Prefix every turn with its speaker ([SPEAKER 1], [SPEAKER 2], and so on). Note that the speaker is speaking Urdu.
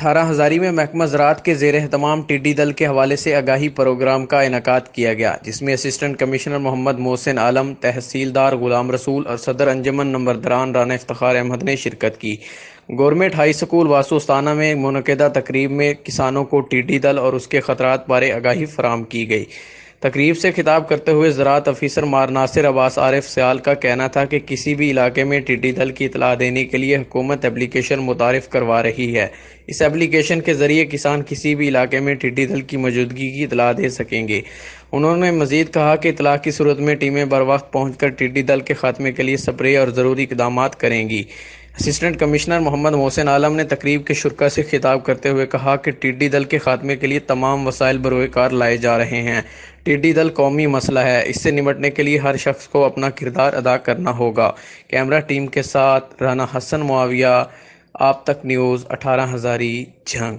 [SPEAKER 1] 18 ہزاری میں محکمہ زراعت کے زیر اہتمام ٹڈی دل کے حوالے سے آگاہی پروگرام کا انعقاد کیا گیا، جس میں اسسٹنٹ کمشنر محمد محسن عالم، تحصیلدار غلام رسول اور صدر انجمن نمبردران رانا افتخار احمد نے شرکت کی۔ گورنمنٹ ہائی سکول واسوستانہ میں منعقدہ تقریب میں کسانوں کو ٹڈی دل اور اس کے خطرات بارے آگاہی فراہم کی گئی۔ تقریب سے خطاب کرتے ہوئے زراعت افیسر مار ناصر عباس عارف سیال کا کہنا تھا کہ کسی بھی علاقے میں ٹڈی دل کی اطلاع دینے کے لیے حکومت ایپلیکیشن متعارف کروا رہی ہے۔ اس ایپلیکیشن کے ذریعے کسان کسی بھی علاقے میں ٹڈی دل کی موجودگی کی اطلاع دے سکیں گے۔ انہوں نے مزید کہا کہ اطلاع کی صورت میں ٹیمیں بروقت پہنچ کر ٹڈی دل کے خاتمے کے لیے سپرے اور ضروری اقدامات کریں گی۔ اسسٹنٹ کمشنر محمد محسن عالم نے تقریب کے شرکاء سے خطاب کرتے ہوئے کہا کہ ٹڈی دل کے خاتمے کے لیے تمام وسائل بروئے کار لائے جا رہے ہیں۔ ٹڈی دل قومی مسئلہ ہے، اس سے نمٹنے کے لیے ہر شخص کو اپنا کردار ادا کرنا ہوگا۔ کیمرہ ٹیم کے ساتھ رانا حسن معاویہ، آپ تک نیوز، 18 ہزاری، جھنگ۔